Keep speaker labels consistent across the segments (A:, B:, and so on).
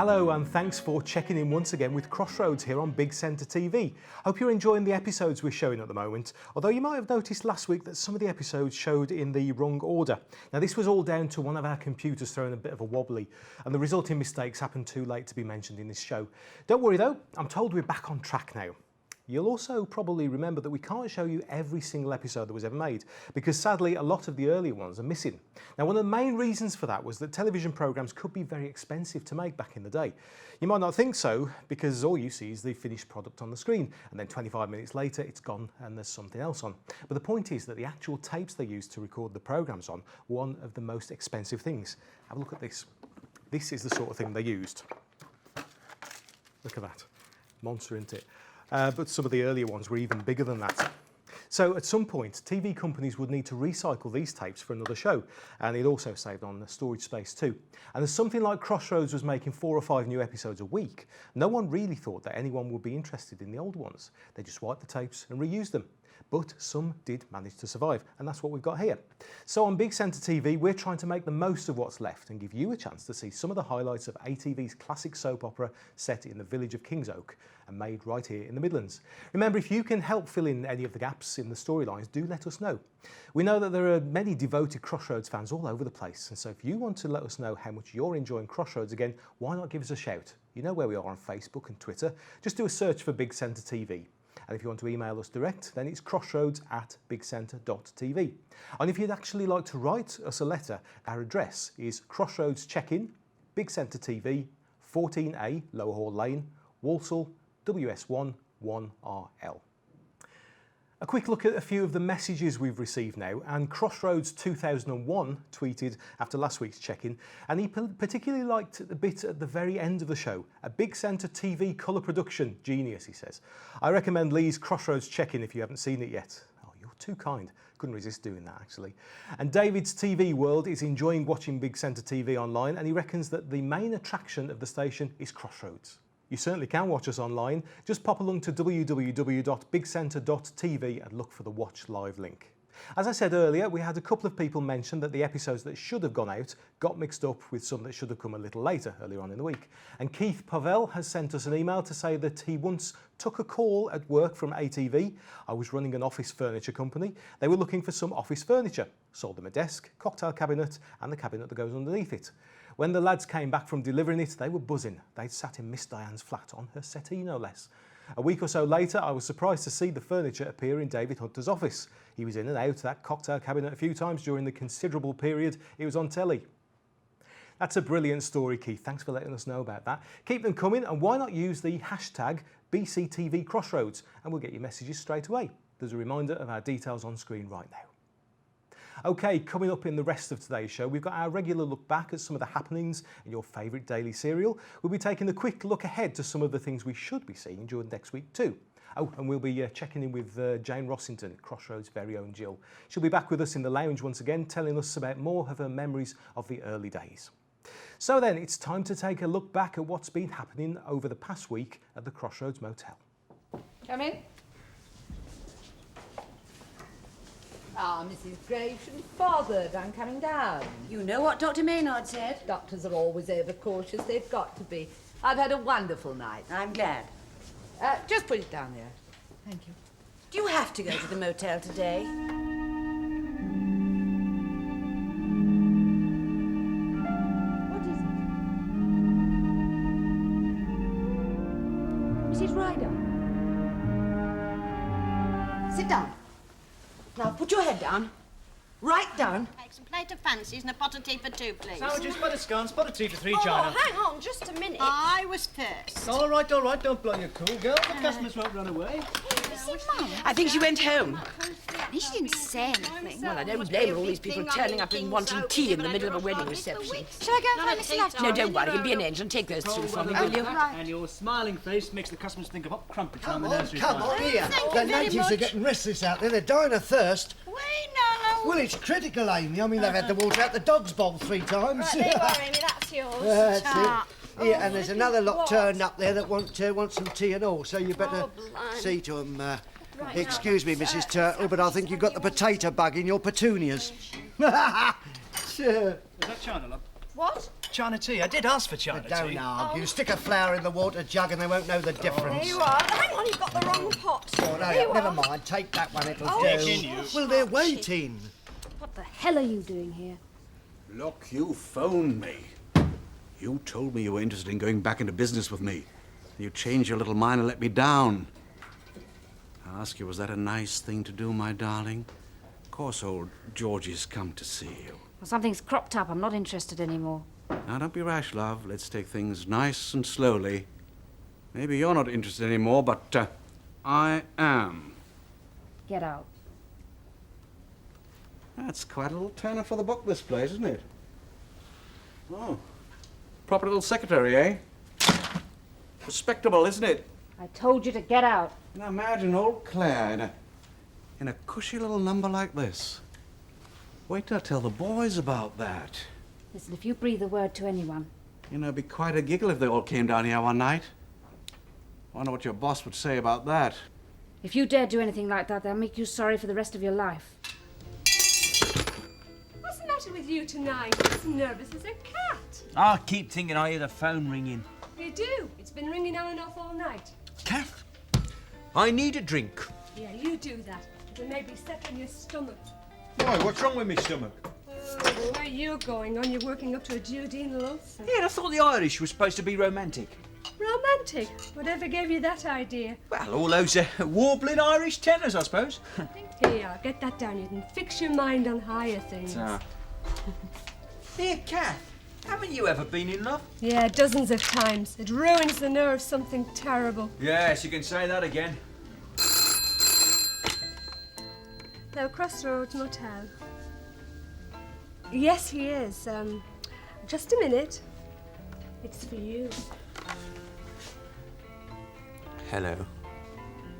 A: Hello and thanks for checking in once again with Crossroads here on Big Centre TV. Hope you're enjoying the episodes we're showing at the moment, although you might have noticed last week that some of the episodes showed in the wrong order. Now this was all down to one of our computers throwing a bit of a wobbly, and the resulting mistakes happened too late to be mentioned in this show. Don't worry though, I'm told we're back on track now. You'll also probably remember that we can't show you every single episode that was ever made, because sadly a lot of the earlier ones are missing. Now one of the main reasons for that was that television programmes could be very expensive to make back in the day. You might not think so, because all you see is the finished product on the screen, and then 25 minutes later it's gone and there's something else on. But the point is that the actual tapes they used to record the programmes on were one of the most expensive things. Have a look at this. This is the sort of thing they used. Look at that. Monster, isn't it? But some of the earlier ones were even bigger than that. So at some point, TV companies would need to recycle these tapes for another show, and it also saved on the storage space too. And as something like Crossroads was making 4 or 5 new episodes a week, no one really thought that anyone would be interested in the old ones. They just wiped the tapes and reused them. But some did manage to survive, and that's what we've got here. So on Big Centre TV, we're trying to make the most of what's left and give you a chance to see some of the highlights of ATV's classic soap opera set in the village of Kingsoak and made right here in the Midlands. Remember, if you can help fill in any of the gaps in the storylines, do let us know. We know that there are many devoted Crossroads fans all over the place, and so if you want to let us know how much you're enjoying Crossroads again, why not give us a shout? You know where we are on Facebook and Twitter. Just do a search for Big Centre TV. And if you want to email us direct, then it's crossroads@bigcentre.tv. And if you'd actually like to write us a letter, our address is Crossroads Check-in, Big Centre TV, 14A, Lower Hall Lane, Walsall, WS1 1RL. A quick look at a few of the messages we've received now, and Crossroads 2001 tweeted after last week's check-in, and he particularly liked the bit at the very end of the show. A Big Centre TV colour production, genius, he says. I recommend Lee's Crossroads check-in if you haven't seen it yet. Oh, you're too kind. Couldn't resist doing that, actually. And David's TV World is enjoying watching Big Centre TV online, and he reckons that the main attraction of the station is Crossroads. You certainly can watch us online. Just pop along to www.bigcentre.tv and look for the Watch Live link. As I said earlier, we had a couple of people mention that the episodes that should have gone out got mixed up with some that should have come a little later, earlier on in the week. And Keith Pavel has sent us an email to say that he once took a call at work from ATV. I was running an office furniture company. They were looking for some office furniture. Sold them a desk, cocktail cabinet, and the cabinet that goes underneath it. When the lads came back from delivering it, they were buzzing. They'd sat in Miss Diane's flat on her settee, no less. A week or so later, I was surprised to see the furniture appear in David Hunter's office. He was in and out of that cocktail cabinet a few times during the considerable period it was on telly. That's a brilliant story, Keith. Thanks for letting us know about that. Keep them coming, and why not use the hashtag BCTV Crossroads, and we'll get your messages straight away. There's a reminder of our details on screen right now. Okay, coming up in the rest of today's show, we've got our regular look back at some of the happenings in your favourite daily serial. We'll be taking a quick look ahead to some of the things we should be seeing during next week too. Oh, and we'll be checking in with Jane Rossington, Crossroads' very own Jill. She'll be back with us in the lounge once again, telling us about more of her memories of the early days. So then, it's time to take a look back at what's been happening over the past week at the Crossroads Motel.
B: Come in. Ah, Mrs. Graves shouldn't bothered. I'm coming down.
C: You know what Dr. Maynard said?
B: Doctors are always overcautious. They've got to be. I've had a wonderful night.
C: I'm glad.
B: Just put it down there. Thank you.
C: Do you have to go to the motel today?
B: What is it? Mrs. Ryder.
C: Sit down. Now, put your head down. Right down.
D: Take some plate of fancies and a pot of tea for 2, please.
E: Sandwiches, butter scones, pot of tea for 3,
D: Oh,
E: China.
D: hang on just a minute. I was first.
E: All right, don't blow your cool, girl. The customers won't run away.
C: I think she went home.
D: She didn't say anything.
C: Well, I don't blame all these people turning up and wanting tea in the middle of a wedding reception.
D: Shall I go and find Mr. Lovejoy?
C: No, don't worry. You'll be an angel. Take those two for me, will you?
E: And your smiling face makes the customers think of hot crumpets around the nursery.
F: Come on, here.
D: Thank
F: The
D: you very
F: natives are
D: much.
F: getting restless out there. They're dying of thirst.
D: We know.
F: Well, it's critical, Amy. I mean, they've had to water out the dog's bowl 3 times.
D: Right, there you are, Amy. That's yours.
F: That's
D: Ta.
F: it. Yeah, and there's another lot
D: What?
F: turned up there that want some tea and all, so you better
D: blimey.
F: see to them.
D: Right,
F: Excuse me, Mrs. Turtle, but I think you've got the potato bug in your petunias. Sure.
E: Is that China, love?
D: What?
E: China tea. I did ask for China
F: Don't
E: tea.
F: argue. Stick a flower in the water jug and they won't know the difference.
C: There you are. Hang on, you've got the wrong pot.
F: Oh, no,
C: There you
F: never
C: are.
F: mind. Take that one, it'll
C: Oh,
F: do.
E: Taking you.
F: Well, they're waiting.
G: What the hell are you doing here?
H: Look, you phoned me. You told me you were interested in going back into business with me. You changed your little mind and let me down. I ask you, was that a nice thing to do, my darling? Of course, old Georgie's come to see you.
G: Well, something's cropped up. I'm not interested anymore.
H: Now, don't be rash, love. Let's take things nice and slowly. Maybe you're not interested anymore, but I am.
G: Get out.
H: That's quite a little turner for the book, this place, isn't it? Oh, proper little secretary, eh? Respectable, isn't it?
G: I told you to get out.
H: Now imagine old Claire in a cushy little number like this. Wait till I tell the boys about that.
G: Listen, if you breathe a word to anyone,
H: You know, it'd be quite a giggle if they all came down here one night. Wonder what your boss would say about that.
G: if you dare do anything like that, they'll make you sorry for the rest of your life.
I: What's the matter with you tonight? As nervous as a cat.
E: I keep thinking I hear the phone ringing.
I: You do. It's been ringing on and off all night.
J: Kath, I need a drink.
I: Yeah, you do that. It'll maybe settle your stomach.
J: Why, what's wrong with my stomach?
I: Where you going on? You're working up to a Judine love.
J: Yeah, I thought the Irish were supposed to be romantic.
I: Romantic. Whatever gave you that idea?
J: Well, all those warbling Irish tenors, I suppose.
I: Here, get that down. You can fix your mind on higher things.
J: Here, Kath, haven't you ever been in love?
I: Yeah, dozens of times. It ruins the nerves, something terrible.
J: Yes, you can say that again.
I: The Crossroads Motel. Yes, he is. Just a minute. It's for you.
K: Hello.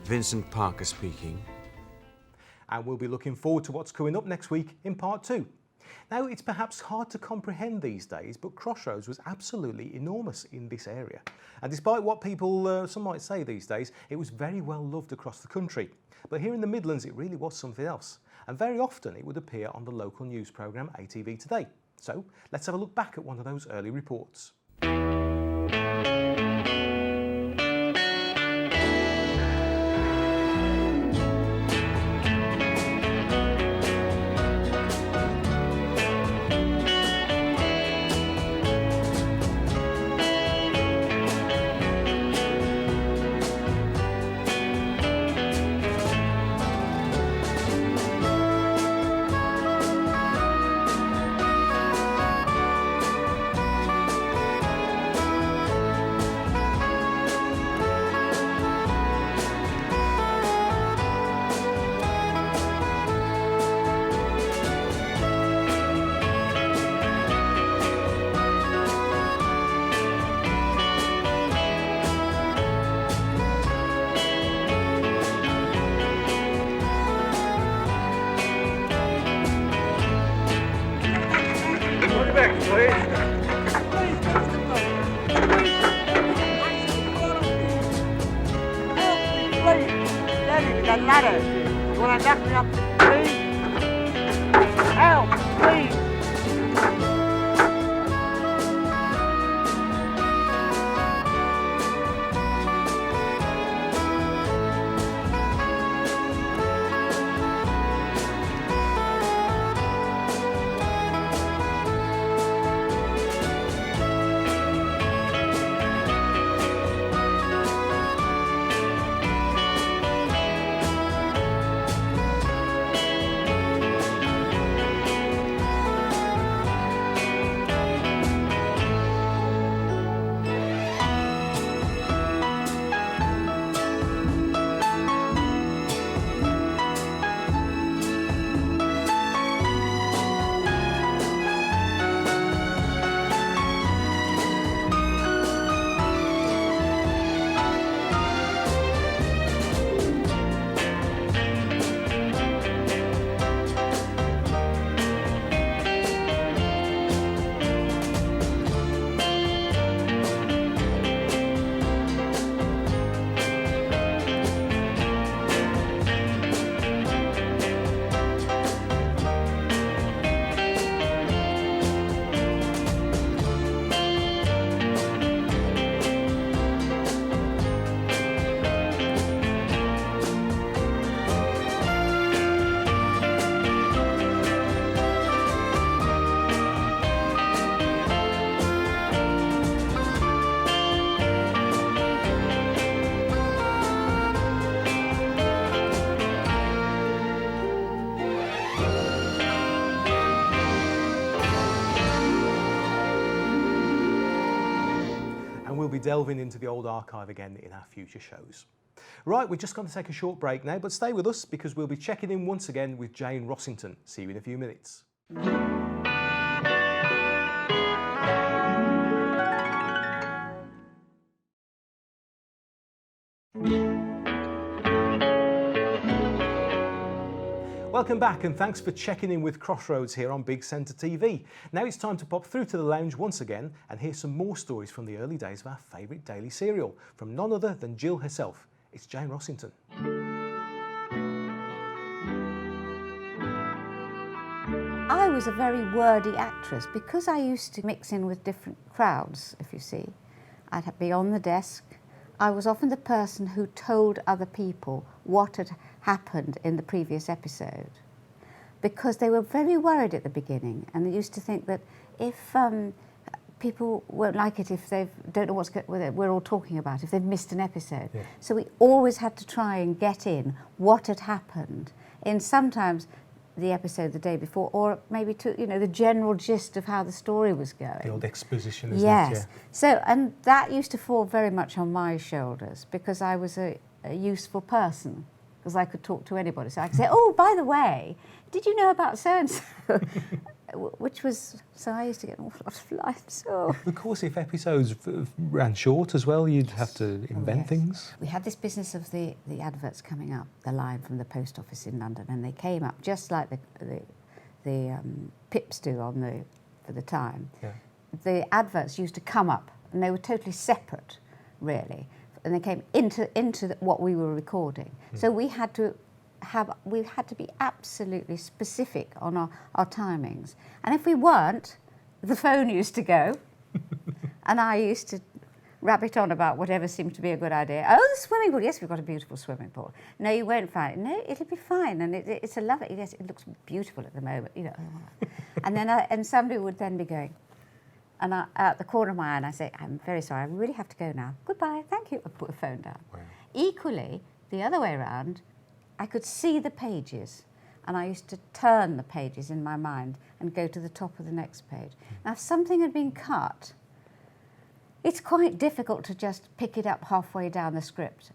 K: Vincent Parker speaking.
A: And we'll be looking forward to what's coming up next week in part 2. Now, it's perhaps hard to comprehend these days, but Crossroads was absolutely enormous in this area. And despite what people, some might say these days, it was very well loved across the country. But here in the Midlands, it really was something else. And very often it would appear on the local news programme ATV Today. So let's have a look back at one of those early reports. delving into the old archive again in our future shows. Right, we're just going to take a short break now, but stay with us because we'll be checking in once again with Jane Rossington. See you in a few minutes. Welcome back and thanks for checking in with Crossroads here on Big Centre TV. Now it's time to pop through to the lounge once again and hear some more stories from the early days of our favourite daily serial from none other than Jill herself. It's Jane Rossington.
L: I was a very wordy actress because I used to mix in with different crowds, if you see. I'd be on the desk. I was often the person who told other people what had happened in the previous episode because they were very worried at the beginning and they used to think that if people won't like it if they don't know what we're all talking about, if they've missed an episode. Yeah. So we always had to try and get in what had happened in sometimes the episode the day before, or maybe to, you know, the general gist of how the story was going.
A: The old exposition, isn't
L: yes.
A: it? Yeah.
L: So, and that used to fall very much on my shoulders because I was a useful person, because I could talk to anybody. So I could say, oh, by the way, did you know about so-and-so? Which was, so I used to get an awful lot of lines. Oh.
A: Of course, if episodes ran short as well, you'd have to invent things.
L: We had this business of the adverts coming up, the line from the post office in London, and they came up just like the pips do for the time. Yeah. The adverts used to come up, and they were totally separate, really, and they came into what we were recording. So we had to be absolutely specific on our timings. And if we weren't, the phone used to go and I used to rabbit on about whatever seemed to be a good idea. Oh, the swimming pool. Yes, we've got a beautiful swimming pool. No, you won't find it. No, it'll be fine. And it's a lovely, yes, it looks beautiful at the moment, you know. And then and somebody would then be going, and at the corner of my eye, and I say, I'm very sorry, I really have to go now. Goodbye, thank you. I put the phone down. Wow. Equally, the other way around, I could see the pages, and I used to turn the pages in my mind and go to the top of the next page. Now, if something had been cut, it's quite difficult to just pick it up halfway down the script.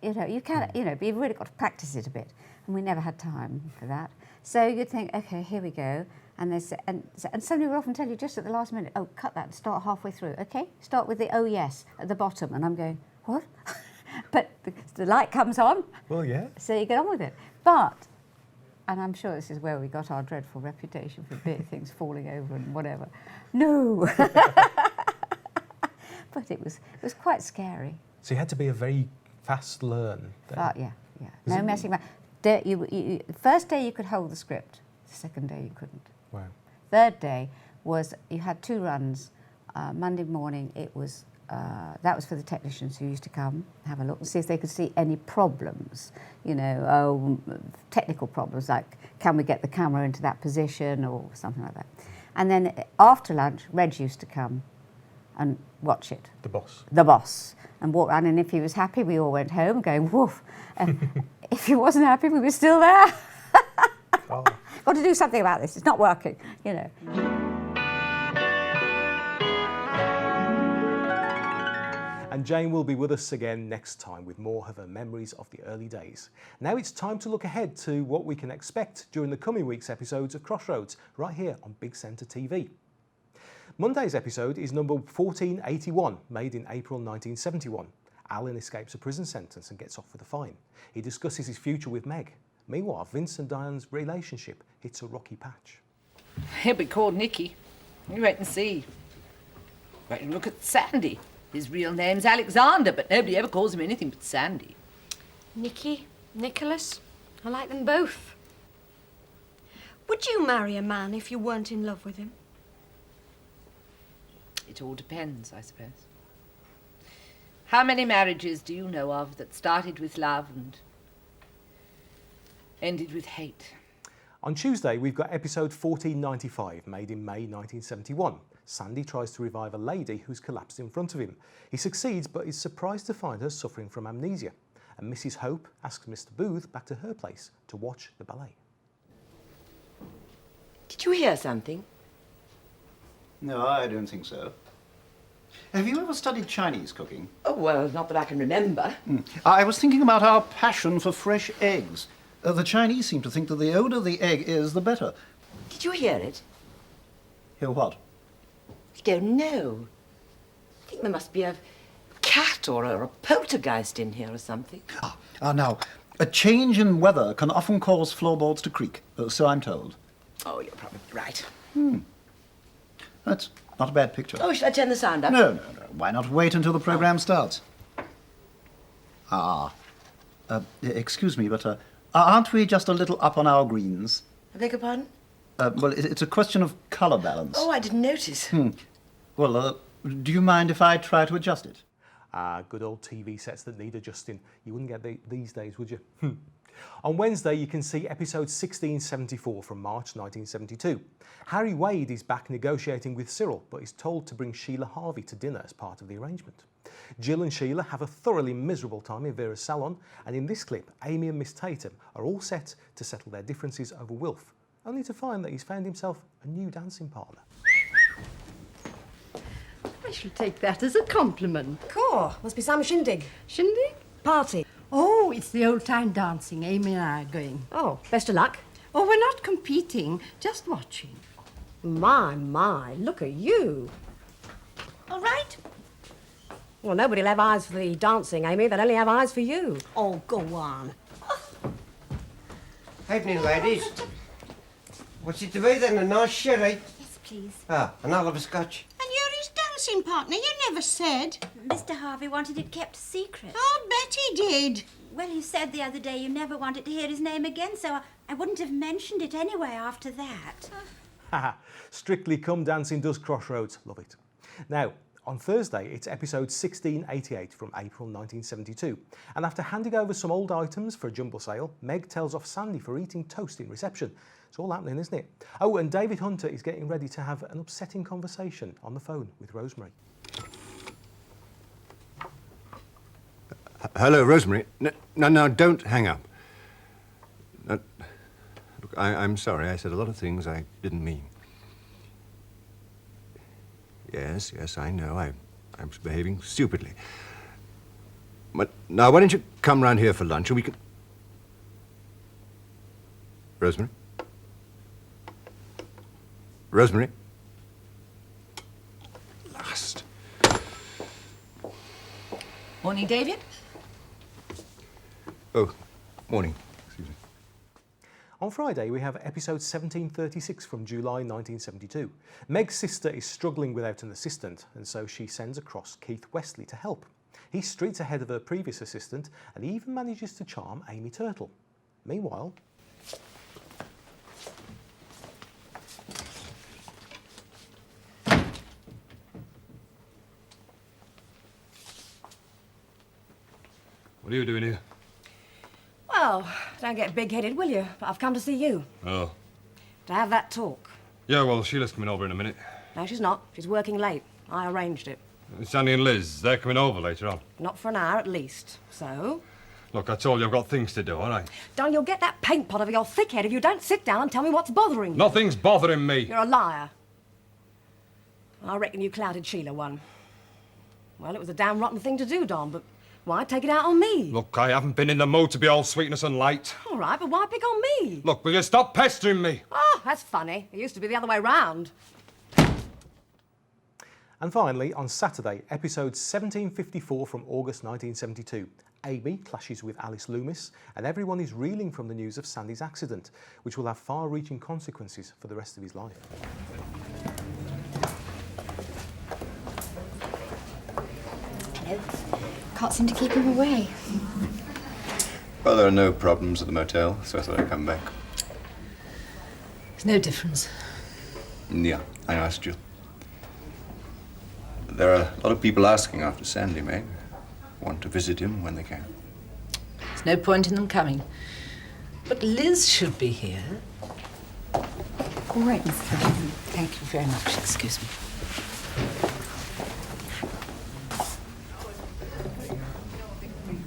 L: You know, you can't, you know, but you've really got to practice it a bit, and we never had time for that. So you'd think, okay, here we go, and somebody would often tell you just at the last minute, oh, cut that and start halfway through. Okay, start with the oh yes at the bottom, and I'm going, what? But the light comes on. Well, yeah. So you get on with it. But, and I'm sure this is where we got our dreadful reputation for things falling over and whatever. No. But it was quite scary.
A: So you had to be a very fast learn.
L: Yeah. No messing around. The first day you could hold the script. The second day you couldn't.
A: Wow.
L: Third day was you had 2 runs. Monday morning it was. That was for the technicians who used to come, have a look and see if they could see any problems, you know, technical problems like can we get the camera into that position or something like that. And then after lunch, Reg used to come and watch it.
A: The boss.
L: The boss. And walk around, and if he was happy, we all went home going, woof. And if he wasn't happy, we were still there. Oh. Got to do something about this, it's not working, you know.
A: And Jane will be with us again next time with more of her memories of the early days. Now it's time to look ahead to what we can expect during the coming week's episodes of Crossroads, right here on Big Centre TV. Monday's episode is number 1481, made in April 1971. Alan escapes a prison sentence and gets off with a fine. He discusses his future with Meg. Meanwhile, Vince and Diane's relationship hits a rocky patch.
B: He'll be called Nicky. You wait and see. Wait and look at Sandy. His real name's Alexander, but nobody ever calls him anything but Sandy.
I: Nicky, Nicholas, I like them both. Would you marry a man if you weren't in love with him?
B: It all depends, I suppose. How many marriages do you know of that started with love and ended with hate?
A: On Tuesday, we've got episode 1495, made in May 1971. Sandy tries to revive a lady who's collapsed in front of him. He succeeds, but is surprised to find her suffering from amnesia. And Mrs. Hope asks Mr. Booth back to her place to watch the ballet.
C: Did you hear something?
F: No, I don't think so.
M: Have you ever studied Chinese cooking?
B: Oh, well, not that I can remember.
M: I was thinking about our passion for fresh eggs. The Chinese seem to think that the older the egg is, the better.
B: Did you hear it?
M: Hear what?
B: I don't know. I think there must be a cat or a poltergeist in here or something.
M: Now, a change in weather can often cause floorboards to creak, so I'm told.
B: Oh, you're probably right.
M: That's not a bad picture.
B: Oh, should I turn the sound up?
M: No. Why not wait until the program starts? Excuse me, but aren't we just a little up on our greens?
B: I beg your pardon?
M: Well, it's a question of colour balance.
B: Oh, I didn't notice.
M: Well, do you mind if I try to adjust it?
A: Good old TV sets that need adjusting. You wouldn't get these days, would you? On Wednesday, you can see episode 1674 from March 1972. Harry Wade is back negotiating with Cyril, but is told to bring Sheila Harvey to dinner as part of the arrangement. Jill and Sheila have a thoroughly miserable time in Vera's salon, and in this clip, Amy and Miss Tatum are all set to settle their differences over Wilf, only to find that he's found himself a new dancing partner.
I: I shall take that as a compliment.
C: Cool. Must be some shindig.
I: Shindig?
C: Party.
I: Oh, it's the old-time dancing Amy and I are going.
C: Oh, best of luck.
I: Oh, we're not competing, just watching.
C: My, look at you.
D: All right.
C: Well, nobody'll have eyes for the dancing, Amy. They'll only have eyes for you.
D: Oh, go on.
N: Evening, ladies. What's it to be then? A nice sherry?
D: Yes, please.
N: An olive scotch.
D: And you're his dancing partner, you never said.
O: Mr. Harvey wanted it kept secret.
D: Oh, Betty did.
O: Well, you said the other day you never wanted to hear his name again, so I wouldn't have mentioned it anyway after that.
A: Haha, Strictly Come Dancing does Crossroads. Love it. Now, on Thursday, it's episode 1688 from April 1972. And after handing over some old items for a jumble sale, Meg tells off Sandy for eating toast in reception. It's all happening, isn't it? Oh, and David Hunter is getting ready to have an upsetting conversation on the phone with Rosemary.
K: Hello, Rosemary. No, don't hang up. Look, I'm sorry. I said a lot of things I didn't mean. Yes, I know. I'm behaving stupidly. But now, why don't you come round here for lunch and we can... Rosemary? Rosemary? Last.
B: Morning, David.
K: Oh, morning. Excuse me.
A: On Friday, we have episode 1736 from July 1972. Meg's sister is struggling without an assistant, and so she sends across Keith Wesley to help. He's streets ahead of her previous assistant, and he even manages to charm Amy Turtle. Meanwhile...
P: What are you doing here?
C: Well, don't get big-headed, will you? But I've come to see you.
P: Oh.
C: To have that talk.
P: Yeah, well, Sheila's coming over in a minute.
C: No, she's not. She's working late. I arranged it.
P: Sandy and Liz, they're coming over later on.
C: Not for an hour, at least. So?
P: Look, I told you I've got things to do, all right?
C: Don, you'll get that paint pot over your thick head if you don't sit down and tell me what's bothering you.
P: Nothing's bothering me.
C: You're a liar. I reckon you clouted Sheila one. Well, it was a damn rotten thing to do, Don, but why take it out on me?
P: Look, I haven't been in the mood to be all sweetness and light.
C: All right, but why pick on me?
P: Look, will you stop pestering me?
C: Oh, that's funny. It used to be the other way round.
A: And finally, on Saturday, episode 1754 from August 1972. Amy clashes with Alice Loomis, and everyone is reeling from the news of Sandy's accident, which will have far-reaching consequences for the rest of his life.
D: Hello. Can't seem to keep him away.
Q: Well, there are no problems at the motel, so I thought I'd come back.
B: There's no difference.
Q: Yeah, I asked you. There are a lot of people asking after Sandy, Meg. Want to visit him when they can.
B: There's no point in them coming. But Liz should be here.
L: All right, Mrs. Benson.
B: Thank you very much. Excuse me.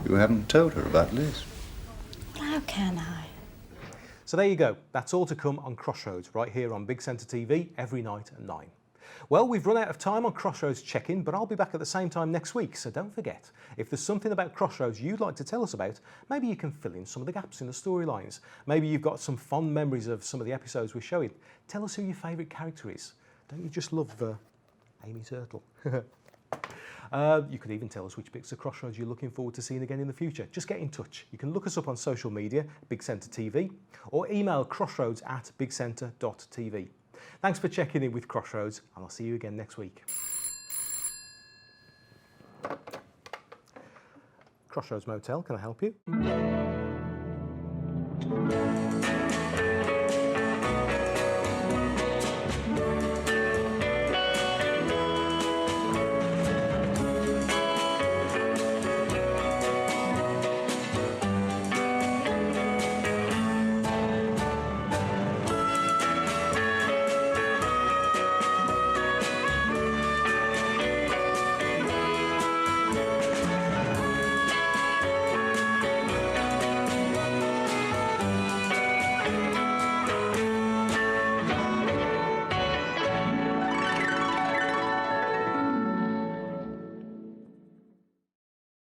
Q: You haven't told her about Liz.
D: Well, how can I?
A: So there you go. That's all to come on Crossroads, right here on Big Centre TV, every night at 9. Well, we've run out of time on Crossroads check-in, but I'll be back at the same time next week, so don't forget, if there's something about Crossroads you'd like to tell us about, maybe you can fill in some of the gaps in the storylines. Maybe you've got some fond memories of some of the episodes we're showing. Tell us who your favourite character is. Don't you just love Amy Turtle? You could even tell us which bits of Crossroads you're looking forward to seeing again in the future. Just get in touch. You can look us up on social media, Big Centre TV, or email crossroads@bigcentre.tv. Thanks for checking in with Crossroads, and I'll see you again next week. Crossroads Motel, can I help you?